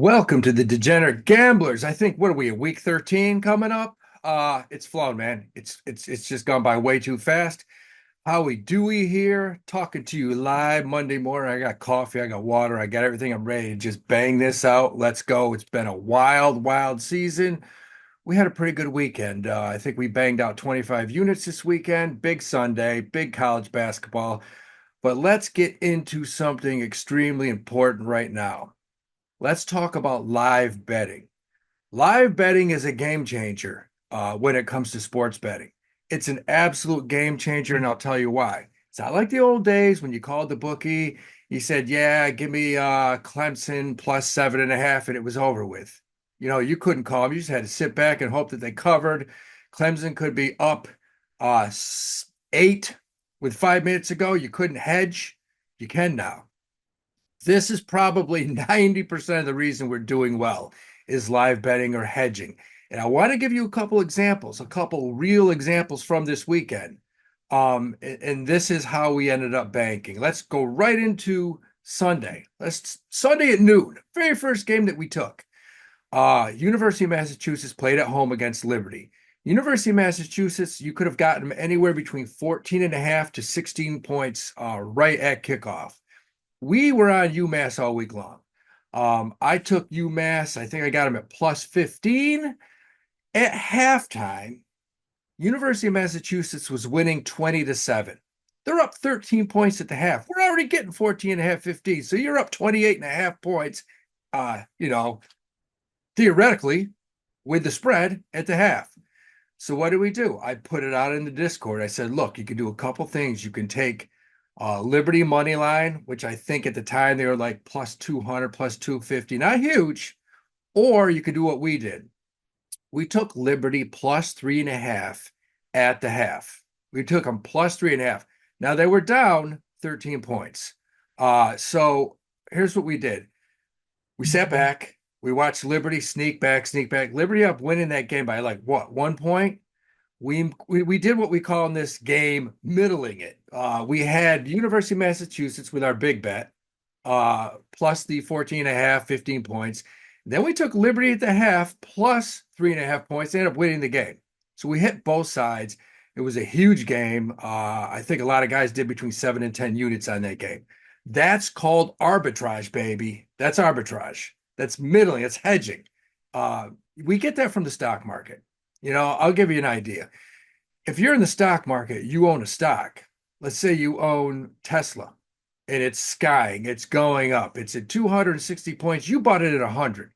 Welcome to the Degenerate Gamblers. I think what are we, week 13 coming up? It's flown, man. It's just gone by way too fast. Howie Dewey here, talking to you live Monday morning. I got coffee, I got water, I got everything. I'm ready to just bang this out. Let's go. It's been a wild, wild season. We had a pretty good weekend. I think we banged out 25 units this weekend. Big Sunday, big college basketball. But let's get into something extremely important right now. Let's talk about live betting. Live betting is a game changer when it comes to sports betting. It's an absolute game changer, and I'll tell you why. It's not like the old days when you called the bookie, you said, yeah, give me Clemson plus 7.5, and it was over with. You know, you couldn't call them. You just had to sit back and hope that they covered. Clemson could be up 8 with 5 minutes ago. You couldn't hedge. You can now. This is probably 90% of the reason we're doing well is live betting or hedging. And I want to give you a couple examples, a couple real examples from this weekend. And this is how we ended up banking. Let's go right into Sunday. Sunday at noon, very first game that we took. University of Massachusetts played at home against Liberty. University of Massachusetts, you could have gotten them anywhere between 14.5 to 16 points right at kickoff. We were on UMass all week long. I took UMass. I think I got them at plus 15. At halftime, University of Massachusetts was winning 20-7. They're up 13 points at the half. We're already getting 14.5, 15. So you're up 28.5 points, theoretically, with the spread at the half. So what do? I put it out in the Discord. I said, look, you can do a couple things. You can take Liberty money line, which I think at the time they were like plus 200, plus 250, not huge. Or you could do what we did. We took Liberty plus 3.5 at the half. We took them plus 3.5. Now they were down 13 points. So here's what we did. We sat back. We watched Liberty sneak back. Liberty up winning that game by like what, 1 point? We did what we call in this game middling it. We had University of Massachusetts with our big bet, plus the 14.5, 15 points. Then we took Liberty at the half plus 3.5 points. They ended up winning the game. So we hit both sides. It was a huge game. I think a lot of guys did between 7 and 10 units on that game. That's called arbitrage, baby. That's arbitrage. That's middling. That's hedging. We get that from the stock market. You know, I'll give you an idea. If you're in the stock market, you own a stock. Let's say you own Tesla and it's skying, it's going up, it's at 260 points. You bought it at 100.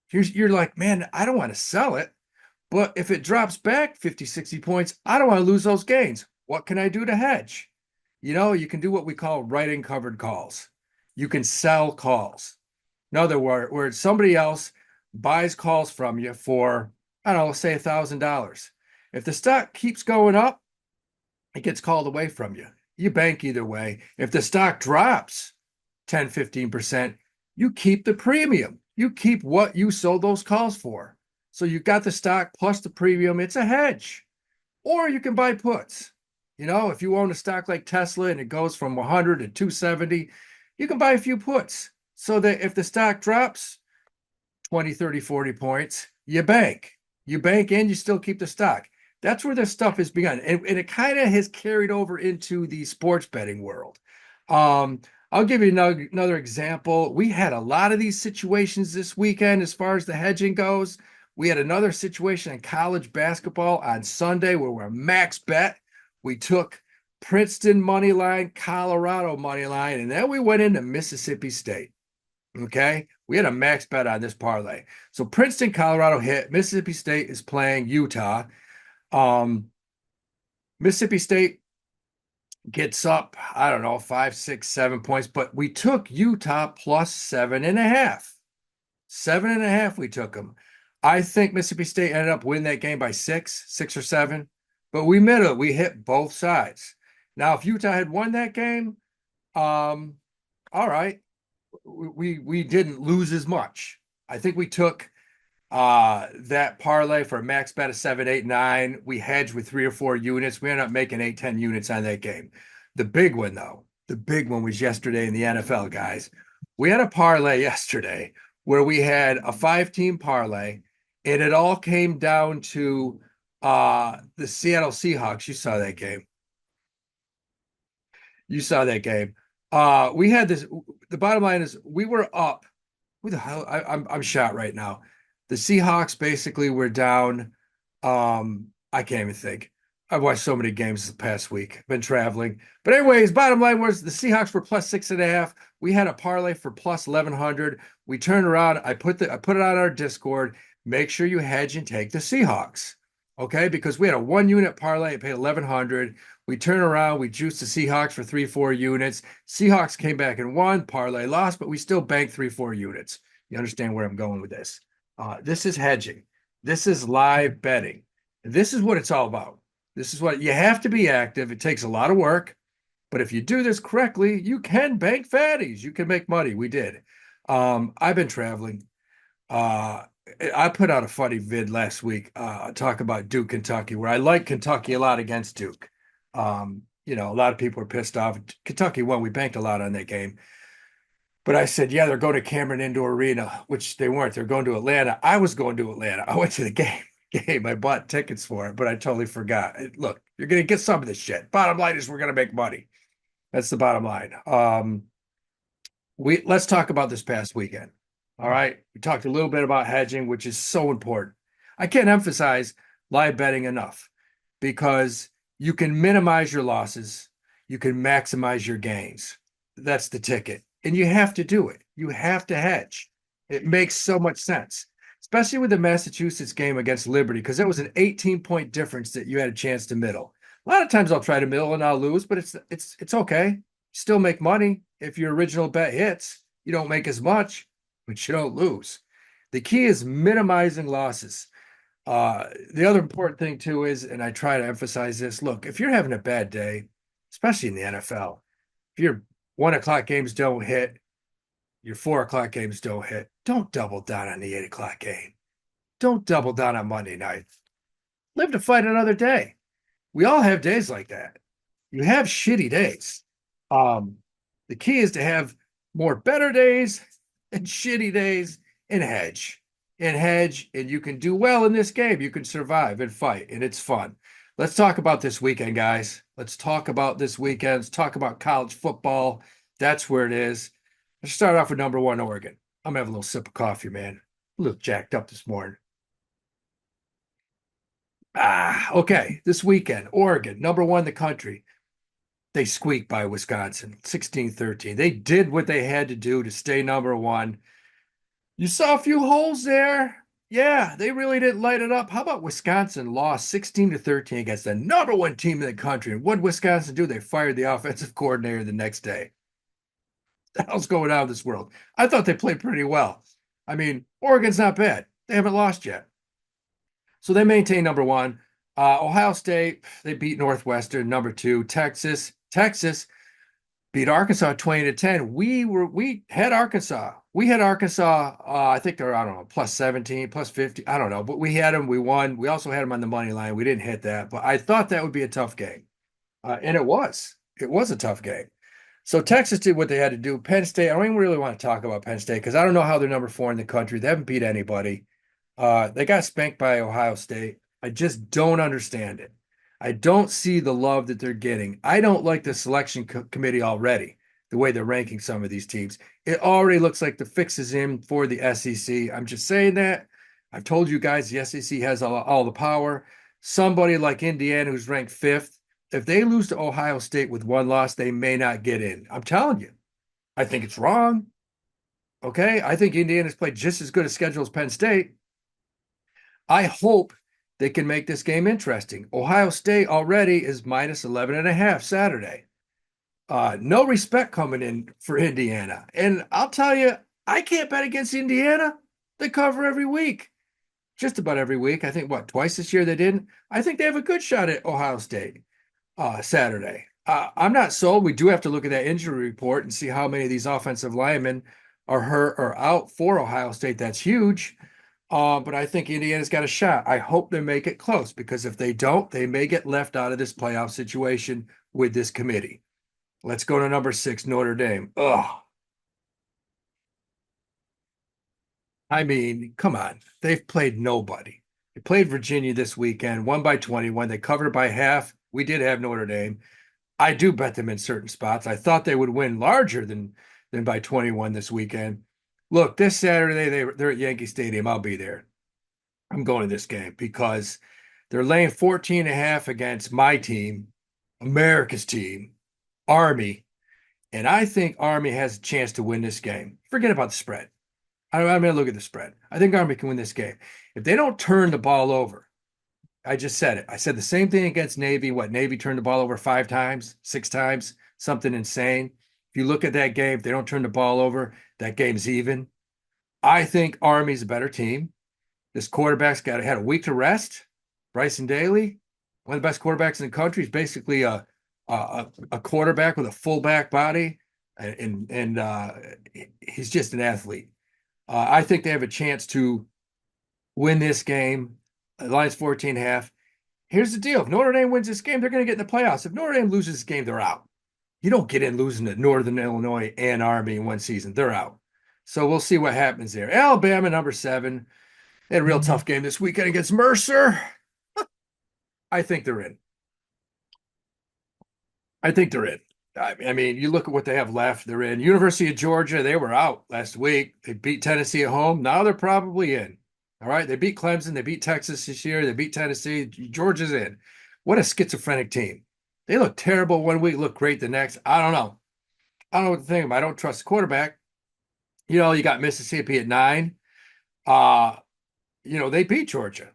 You're like, man, I don't want to sell it. But if it drops back 50, 60 points, I don't want to lose those gains. What can I do to hedge? You know, you can do what we call writing covered calls. You can sell calls. In other words, where somebody else buys calls from you for, I don't know, say $1,000. If the stock keeps going up, it gets called away from you. You bank either way. If the stock drops 10, 15%, you keep the premium. You keep what you sold those calls for. So you got the stock plus the premium. It's a hedge. Or you can buy puts. You know, if you own a stock like Tesla and it goes from 100 to 270, you can buy a few puts so that if the stock drops 20, 30, 40 points, you bank. You bank and you still keep the stock. That's where this stuff has begun. And it kind of has carried over into the sports betting world. I'll give you another example. We had a lot of these situations this weekend as far as the hedging goes. We had another situation in college basketball on Sunday where we're max bet. We took Princeton money line, Colorado money line, and then we went into Mississippi State. Okay, we had a max bet on this parlay. So Princeton, Colorado hit. Mississippi State is playing Utah. Mississippi State gets up, I don't know, 5, 6, 7 points, but we took Utah plus 7.5. 7.5, we took them. I think Mississippi State ended up winning that game by 6 or 7, but we middle, we hit both sides. Now, if Utah had won that game, all right, we didn't lose as much. I think we took that parlay for a max bet of 7, 8, 9. We hedged with 3 or 4 units. We ended up making 8, 10 units on that game. The big one was yesterday in the NFL, guys. We had a parlay yesterday where we had a 5-team parlay, and it all came down to the Seattle Seahawks. You saw that game. You saw that game. We had this. The bottom line is we were up. Who the hell? I'm shot right now. The Seahawks basically were down. I can't even think. I've watched so many games this past week. Been traveling. But anyways, bottom line was the Seahawks were plus 6.5. We had a parlay for plus 1100. We turned around. I put it on our Discord. Make sure you hedge and take the Seahawks. Okay, because we had a 1 unit parlay. It paid 1100. We turned around. We juiced the Seahawks for 3-4 units. Seahawks came back and won. Parlay lost, but we still banked 3-4 units. You understand where I'm going with this? This is hedging. This is live betting. This is what it's all about. This is what you have to be active. It takes a lot of work, but if you do this correctly, you can bank fatties. You can make money. We did. I've been traveling. Uh, I put out a funny vid last week, talk about Duke, Kentucky, where I like Kentucky a lot against Duke. A lot of people are pissed off. Kentucky won. We banked a lot on that game. But I said, yeah, they're going to Cameron Indoor Arena, which they weren't. They're going to Atlanta. I was going to Atlanta. I went to the game. I bought tickets for it, but I totally forgot. Look, you're going to get some of this shit. Bottom line is we're going to make money. That's the bottom line. Let's talk about this past weekend. All right. We talked a little bit about hedging, which is so important. I can't emphasize live betting enough because you can minimize your losses, you can maximize your gains. That's the ticket. And you have to do it. You have to hedge. It makes so much sense, especially with the Massachusetts game against Liberty, because it was an 18-point difference that you had a chance to middle. A lot of times I'll try to middle and I'll lose, but it's okay. Still make money if your original bet hits. You don't make as much, but you don't lose. The key is minimizing losses. The other important thing too is, and I try to emphasize this, look, if you're having a bad day, especially in the NFL, if your 1 o'clock games don't hit, your 4 o'clock games don't hit, don't double down on the 8 o'clock game. Don't double down on Monday night. Live to fight another day. We all have days like that. You have shitty days. Um, the key is to have more better days and shitty days and hedge. And you can do well in this game. You can survive and fight, and it's fun. Let's talk about this weekend, guys. Let's talk about this weekend. Let's talk about college football. That's where it is. Let's start off with number one, Oregon. I'm gonna have a little sip of coffee, man. A little jacked up this morning. Okay. This weekend, Oregon, number one in the country. They squeaked by Wisconsin, 16-13. They did what they had to do to stay number one. You saw a few holes there. Yeah, they really didn't light it up. How about Wisconsin lost 16-13 against the number one team in the country? And what did Wisconsin do? They fired the offensive coordinator the next day. What the hell's going on in this world? I thought they played pretty well. I mean, Oregon's not bad. They haven't lost yet. So they maintain number one. Ohio State, they beat Northwestern, number two. Texas beat Arkansas 20-10. We had Arkansas. We had Arkansas. I think they're, I don't know, plus 17, plus 50. I don't know, but we had them. We won. We also had them on the money line. We didn't hit that, but I thought that would be a tough game. And it was. It was a tough game. So Texas did what they had to do. Penn State, I don't even really want to talk about Penn State because I don't know how they're number four in the country. They haven't beat anybody. They got spanked by Ohio State. I just don't understand it. I don't see the love that they're getting. I don't like the selection committee already, the way they're ranking some of these teams. It already looks like the fix is in for the SEC. I'm just saying that. I've told you guys the SEC has all the power. Somebody like Indiana, who's ranked fifth, if they lose to Ohio State with one loss, they may not get in. I'm telling you. I think it's wrong. Okay. I think Indiana's played just as good a schedule as Penn State. I hope they can make this game interesting. Ohio State already is minus 11.5 Saturday. No respect coming in for Indiana. And I'll tell you, I can't bet against Indiana. They cover every week, just about every week. I think, what, twice this year they didn't? I think they have a good shot at Ohio State Saturday. I'm not sold. We do have to look at that injury report and see how many of these offensive linemen are hurt or out for Ohio State. That's huge. But I think Indiana's got a shot. I hope they make it close because if they don't, they may get left out of this playoff situation with this committee. Let's go to number 6, Notre Dame. Ugh. I mean, come on. They've played nobody. They played Virginia this weekend, won by 21. They covered by half. We did have Notre Dame. I do bet them in certain spots. I thought they would win larger than by 21 this weekend. Look, this Saturday they're at Yankee Stadium. I'll be there. I'm going to this game because they're laying 14 and a half against my team, America's team, Army. And I think Army has a chance to win this game. Forget about the spread. I'm going to look at the spread. I think Army can win this game. If they don't turn the ball over, I just said it. I said the same thing against Navy. What, Navy turned the ball over 5 times, 6 times, something insane. If you look at that game, if they don't turn the ball over, that game's even. I think Army's a better team. This quarterback's had a week to rest. Bryson Daly, one of the best quarterbacks in the country, is basically a quarterback with a fullback body, and he's just an athlete. I think they have a chance to win this game. The line's 14 and a half. Here's the deal. If Notre Dame wins this game, they're going to get in the playoffs. If Notre Dame loses this game, they're out. You don't get in losing to Northern Illinois and Army in one season. They're out. So we'll see what happens there. Alabama, number 7. They had a real tough game this weekend against Mercer. I think they're in. I think they're in. I mean, you look at what they have left. They're in. University of Georgia, they were out last week. They beat Tennessee at home. Now they're probably in. All right. They beat Clemson. They beat Texas this year. They beat Tennessee. Georgia's in. What a schizophrenic team. They look terrible one week, look great the next. I don't know. I don't know what to think of. I don't trust the quarterback. You got Mississippi at 9. Uh, they beat Georgia.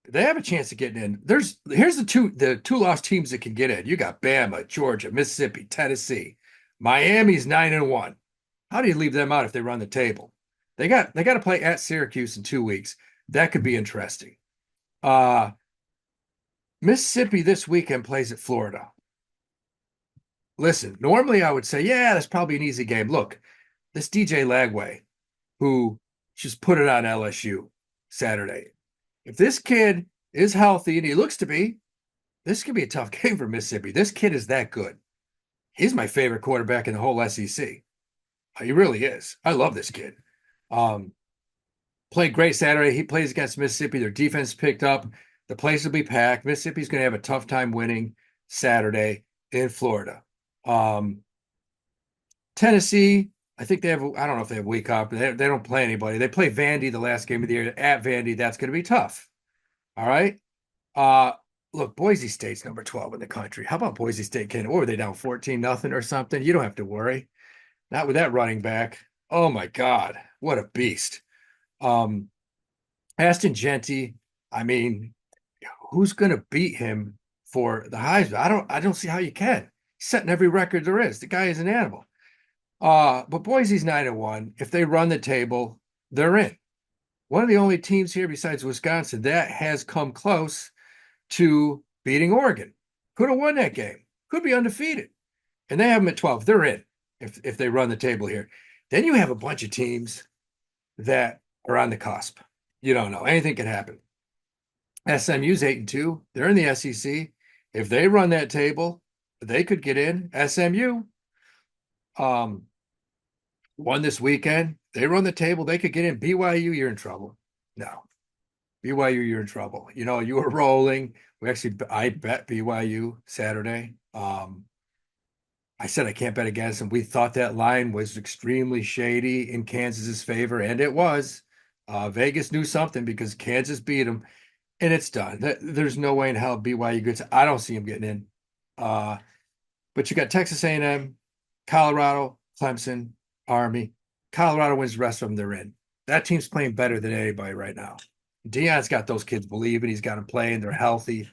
They have a chance of getting in. Here's the two lost teams that can get in. You got Bama, Georgia, Mississippi, Tennessee. Miami's 9-1. How do you leave them out if they run the table? They got to play at Syracuse in 2 weeks. That could be interesting. Uh Mississippi this weekend plays at Florida. Listen, normally I would say, yeah, that's probably an easy game. Look, this DJ Lagway, who just put it on LSU Saturday. If this kid is healthy, and he looks to be, this could be a tough game for Mississippi. This kid is that good. He's my favorite quarterback in the whole SEC. He really is. I love this kid. Um, Played great Saturday. He plays against Mississippi. Their defense picked up. The place will be packed. Mississippi's going to have a tough time winning Saturday in Florida. Um, Tennessee, I think I don't know if they have a week off, but they don't play anybody. They play Vandy the last game of the year at Vandy. That's going to be tough. All right. Uh, Look, Boise State's number 12 in the country. How about Boise State? What were they down 14-0 or something? You don't have to worry. Not with that running back. Oh my God, what a beast. Um, Aston Genty, I mean, who's going to beat him for the Heisman? I don't see how you can. He's setting every record there is. The guy is an animal. But Boise's 9-1. If they run the table, they're in. One of the only teams here besides Wisconsin that has come close to beating Oregon. Could have won that game. Could be undefeated. And they have them at 12. They're in if they run the table here. Then you have a bunch of teams that are on the cusp. You don't know. Anything can happen. SMU's 8-2. They're in the SEC. If they run that table, they could get in. SMU won this weekend. They run the table, they could get in. BYU, you're in trouble. No. BYU, you're in trouble. You were rolling. I bet BYU Saturday. I said I can't bet against them. We thought that line was extremely shady in Kansas's favor, and it was. Vegas knew something because Kansas beat them, and it's done. There's no way in hell BYU gets. I don't see them getting in. But you got Texas A&M, Colorado, Clemson, Army. Colorado wins the rest of them. They're in. That team's playing better than anybody right now. Deion's got those kids believing. He's got them playing. They're healthy.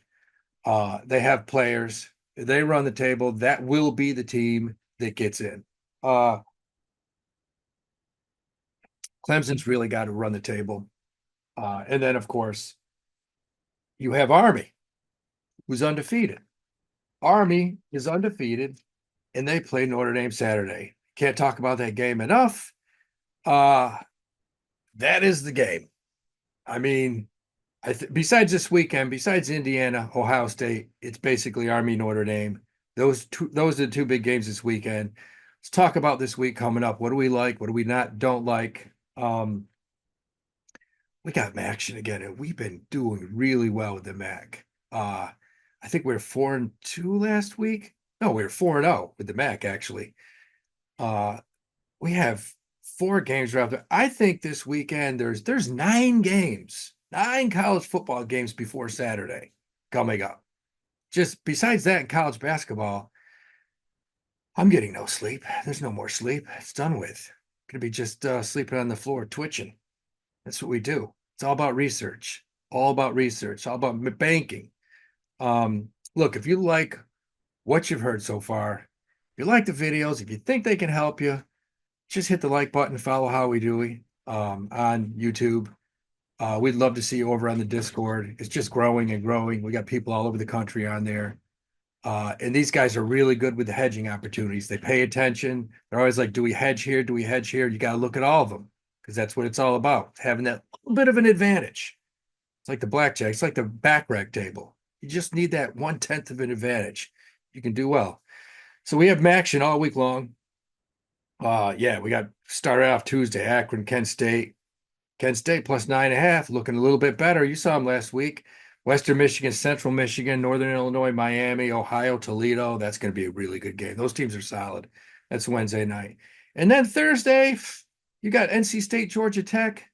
They have players. They run the table. That will be the team that gets in. Clemson's really got to run the table. And then, of course, you have Army, who's undefeated. Army is undefeated, and they play Notre Dame Saturday. Can't talk about that game enough. That is the game. I mean, besides this weekend, besides Indiana, Ohio State, it's basically Army, Notre Dame. Those are the two big games this weekend. Let's talk about this week coming up. What do we like? What do we don't like? we got action again, and we've been doing really well with the Mac. I think we were 4-2 last week. No, we were 4-0 with the Mac actually. Uh, we have 4 games wrapped up. I think this weekend there's 9 games, 9 college football games before Saturday coming up. Just besides that in college basketball, I'm getting no sleep. There's no more sleep. It's done with. Gonna be just sleeping on the floor, twitching. That's what we do. It's all about research. All about research. All about banking. Look, if you like what you've heard so far, if you like the videos, if you think they can help you, just hit the like button, follow Howie Dewey on YouTube. We'd love to see you over on the Discord. It's just growing and growing. We got people all over the country on there. And these guys are really good with the hedging opportunities. They pay attention. They're always like, do we hedge here? Do we hedge here? You got to look at all of them because that's what it's all about, having that little bit of an advantage. It's like the blackjack. It's like the back rack table. You just need that 1/10 of an advantage. You can do well. So we have action all week long. Yeah, we got started off Tuesday, Akron, Kent State. Kent State plus 9.5, looking a little bit better. You saw them last week. Western Michigan, Central Michigan, Northern Illinois, Miami, Ohio, Toledo. That's going to be a really good game. Those teams are solid. That's Wednesday night. And then Thursday, you got NC State, Georgia Tech.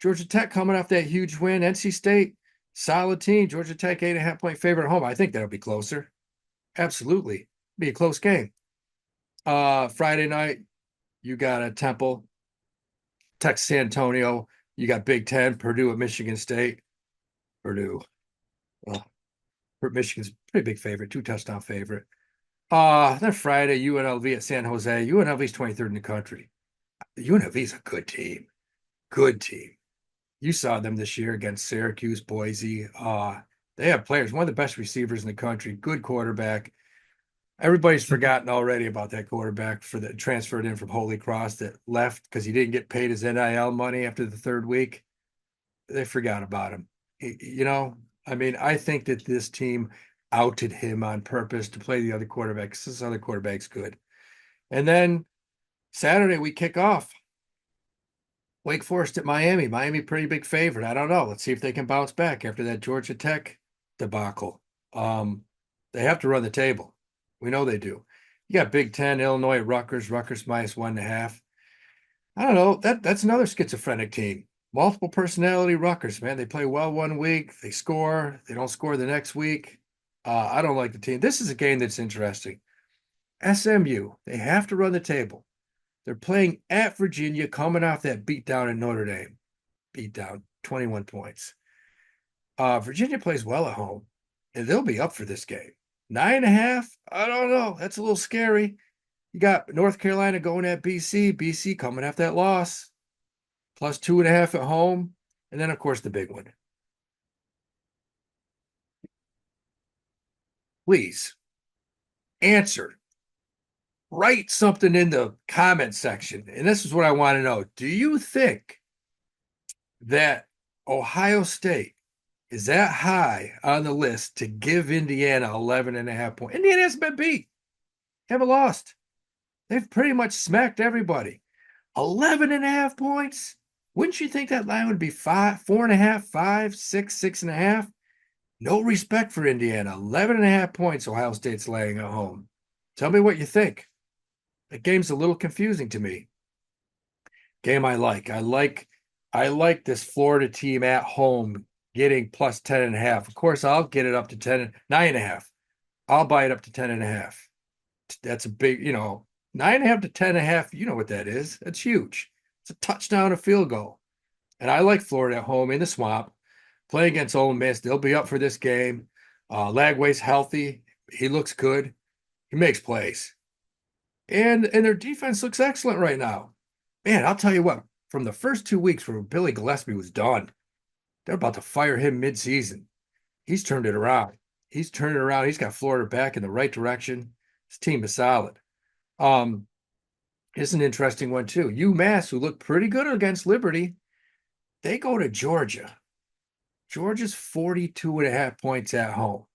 Georgia Tech coming off that huge win. NC State, solid team. Georgia Tech, 8.5-point favorite at home. I think that'll be closer. Absolutely. Be a close game. Friday night, you got a Temple, Texas San Antonio. You got Big Ten, Purdue at Michigan State. Purdue. Uh, Michigan's a pretty big favorite, 2 touchdown favorite. Then Friday, UNLV at San Jose. UNLV's 23rd in the country. UNLV's a good team. Good team. You saw them this year against Syracuse, Boise. They have players, one of the best receivers in the country, good quarterback. Everybody's forgotten already about that quarterback for the transferred in from Holy Cross that left because he didn't get paid his NIL money after the 3rd week. They forgot about him. I mean, I think that this team outed him on purpose to play the other quarterback because this other quarterback's good. And then Saturday we kick off. Wake Forest at Miami. Miami pretty big favorite. I don't know. Let's see if they can bounce back after that Georgia Tech debacle. They have to run the table. We know they do. You got Big Ten, Illinois, Rutgers minus 1.5. I don't know. That's another schizophrenic team. Multiple personality Rutgers, man. They play well one week, they score, they don't score the next week. I don't like the team. This is a game that's interesting. SMU, they have to run the table. They're playing at Virginia, coming off that beatdown in Notre Dame. Beatdown, 21 points. Virginia plays well at home, and they'll be up for this game. 9.5, I don't know. That's a little scary. You got North Carolina going at BC. BC coming off that loss. Plus 2.5 at home. And then, of course, the big one. Please answer. Write something in the comment section. And this is what I want to know. Do you think that Ohio State is that high on the list to give Indiana 11.5 points? Indiana hasn't been beat. Haven't lost. They've pretty much smacked everybody. 11.5 points? Wouldn't you think that line would be 4.5, 5, 6, 6.5? No respect for Indiana. 11.5 points Ohio State's laying at home. Tell me what you think. The game's a little confusing to me. Game I like. I like this Florida team at home getting plus 10.5. Of course, I'll get it up to 9.5. I'll buy it up to 10.5. That's a big, 9.5 to 10.5. You know what that is. That's huge. It's a touchdown, a field goal. And I like Florida at home in the swamp, playing against Ole Miss. They'll be up for this game. Lagway's healthy. He looks good. He makes plays. And their defense looks excellent right now. Man, I'll tell you what, from the first 2 weeks where Billy Gillespie was done, they're about to fire him midseason. He's turned it around. He's turned it around. He's got Florida back in the right direction. His team is solid. It's an interesting one, too. UMass, who looked pretty good against Liberty, they go to Georgia. Georgia's 42.5 points at home.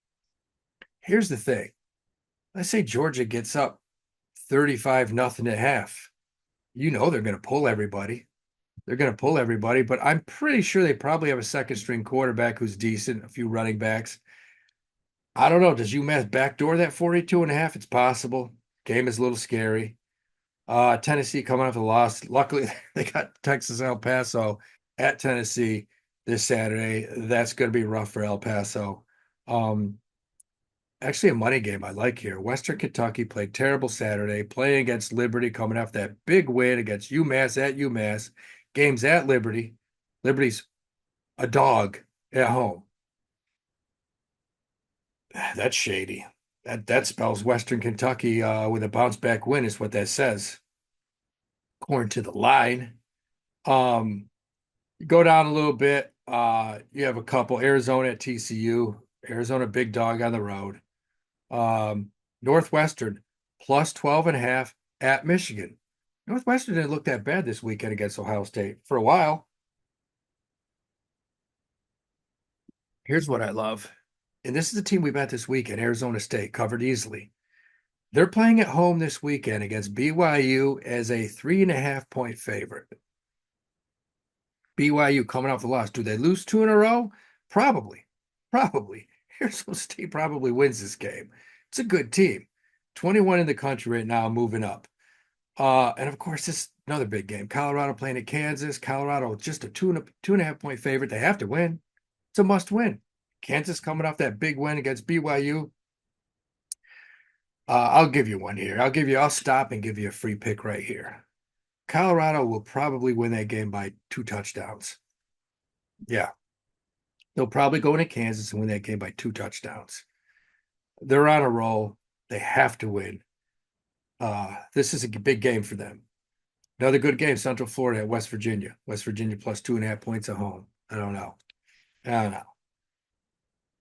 Here's the thing. Let's say Georgia gets up 35-0 at half. You know they're going to pull everybody. they're going to pull everybody, but I'm pretty sure they probably have a second string quarterback who's decent, a few running backs. I don't know. Does UMass backdoor that 42 and a half? It's possible. Game is a little scary. Tennessee coming off the loss. Luckily, they got Texas El Paso at Tennessee this Saturday. That's going to be rough for El Paso. Um, Actually, a money game I like here. Western Kentucky played terrible Saturday, playing against Liberty, coming off that big win against UMass at UMass. Games at Liberty. Liberty's a dog at home. That's shady. That spells Western Kentucky with a bounce back win is what that says, according to the line. Um, go down a little bit. You have a couple Arizona at TCU, Arizona big dog on the road. Northwestern plus 12 and a half at Michigan. Northwestern didn't look that bad this weekend against Ohio State for a while. Here's what I love. And this is the team we met this weekend, Arizona State, covered easily. They're playing at home this weekend against BYU as a 3.5 point favorite. BYU coming off the loss. Do they lose two in a row? Probably. Probably. Arizona State probably wins this game. It's a good team. 21 in the country right now, moving up. And of course, this another big game. Colorado playing at Kansas. Colorado just a 2.5 point favorite. They have to win. It's a must win. Kansas coming off that big win against BYU. I'll give you one here. I'll stop and give you a free pick right here. Colorado will probably win that game by 2 touchdowns. Yeah. They'll probably go into Kansas and win that game by 2 touchdowns. They're on a roll. They have to win. This is a big game for them. Another good game, Central Florida at West Virginia. West Virginia plus 2.5 points at home. I don't know.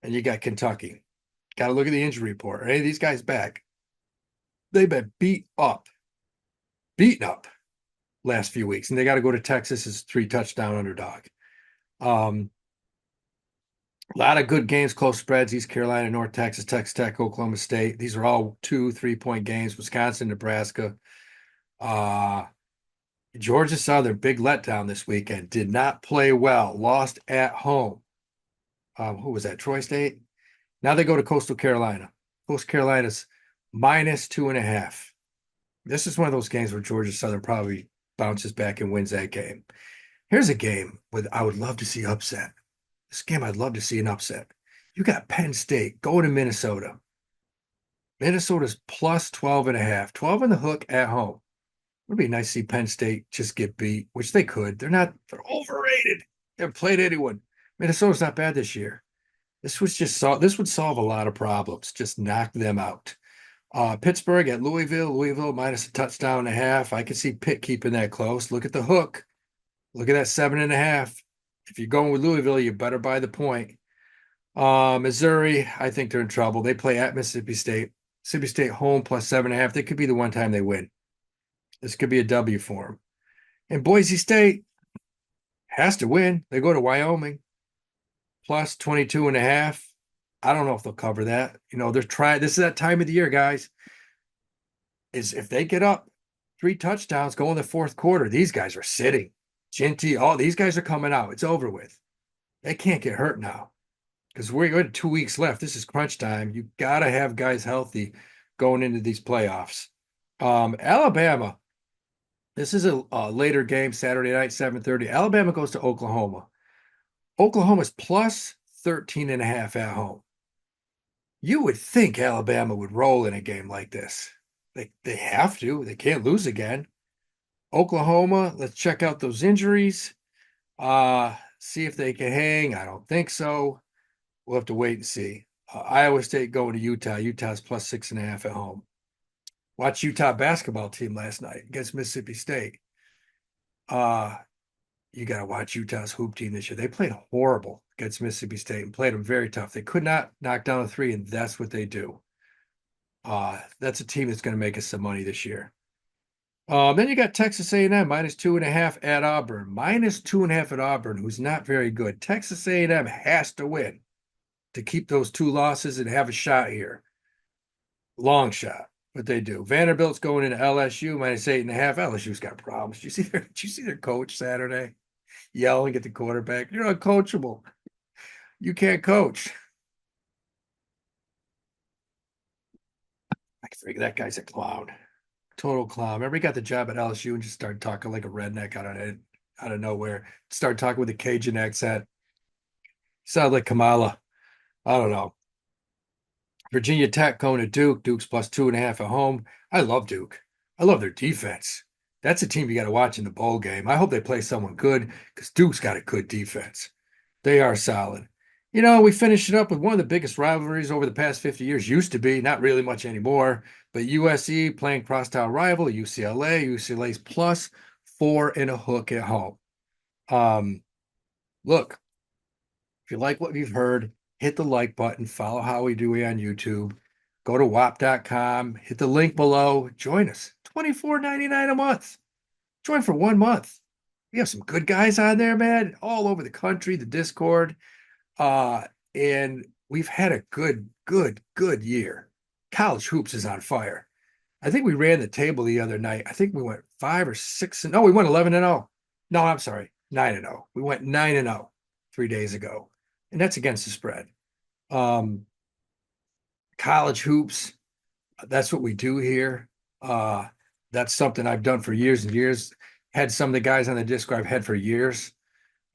And you got Kentucky. Got to look at the injury report. Are any of these guys back? They've been beaten up last few weeks, and they got to go to Texas as 3 touchdown underdog. A lot of good games, close spreads. East Carolina, North Texas, Texas Tech, Oklahoma State. These are all 2-3 point games. Wisconsin, Nebraska. Georgia Southern, big letdown this weekend. Did not play well. Lost at home. Who was that? Troy State. Now they go to Coastal Carolina. Coastal Carolina's minus 2.5. This is one of those games where Georgia Southern probably bounces back and wins that game. Here's a game with I would love to see upset. This game I'd love to see an upset. You got Penn State going to Minnesota. Minnesota's plus 12.5. 12 in the hook at home. It would be nice to see Penn State just get beat, which they could. They're overrated. They haven't played anyone. Minnesota's not bad this year. This would solve a lot of problems. Just knock them out. Pittsburgh at Louisville. Louisville minus a touchdown and a half. I can see Pitt keeping that close. Look at the hook. Look at that 7.5. If you're going with Louisville, you better buy the point. Missouri, I think they're in trouble. They play at Mississippi State. Mississippi State home plus 7.5. That could be the one time they win. This could be a W for them. And Boise State has to win. They go to Wyoming plus 22.5. I don't know if they'll cover that. They're trying. This is that time of the year, guys. Is if they get up 3 touchdowns, go in the fourth quarter, these guys are sitting. Ginty, all these guys are coming out. It's over with. They can't get hurt now because we're going 2 weeks left. This is crunch time. You got to have guys healthy going into these playoffs. Alabama. This is a later game, Saturday night, 7:30. Alabama goes to Oklahoma. Oklahoma's plus 13.5 at home. You would think Alabama would roll in a game like this. They have to. They can't lose again. Oklahoma, let's check out those injuries. See if they can hang. I don't think so. We'll have to wait and see. Iowa State going to Utah. Utah's plus 6.5 at home. Watch Utah basketball team last night against Mississippi State. You got to watch Utah's hoop team this year. They played horrible against Mississippi State and played them very tough. They could not knock down a three, and that's what they do. That's a team that's going to make us some money this year. Then you got Texas A&M minus 2.5 at Auburn. Minus 2.5 at Auburn, who's not very good. Texas A&M has to win to keep those 2 losses and have a shot here. Long shot, but they do. Vanderbilt's going into LSU minus 8.5. LSU's got problems. Did you see their coach Saturday? yelling at the quarterback. You're uncoachable. You can't coach. I figure that guy's a clown. Total clown. Remember he got the job at LSU and just started talking like a redneck out of nowhere. Started talking with a Cajun accent. Sounded like Kamala. I don't know. Virginia Tech going to Duke. Duke's plus 2.5 at home. I love Duke. I love their defense. That's a team you got to watch in the bowl game. I hope they play someone good because Duke's got a good defense. They are solid. We finished it up with one of the biggest rivalries over the past 50 years. Used to be, not really much anymore, but USC playing crosstown rival UCLA. UCLA's plus 4.5 at home. Um, Look, if you like what you've heard, hit the like button, follow Howie Dewey on YouTube, go to whop.com, hit the link below, join us. $24.99 a month. Join for 1 month. We have some good guys on there, man, all over the country, the Discord. Uh, and we've had a good year. College hoops is on fire. I think we ran the table the other night. I think we went 5 or 6 and no, we went 11-0. No, I'm sorry, 9-0. We went 9-0 3 days ago, and that's against the spread. Um, College hoops, that's what we do here. Uh, that's something I've done for years and years. Had some of the guys on the Discord I've had for years.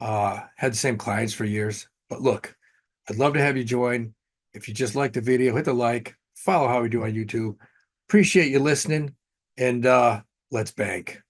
Had the same clients for years. But look, I'd love to have you join. If you just like the video, hit the like, follow how we do on YouTube. Appreciate you listening, and let's bank.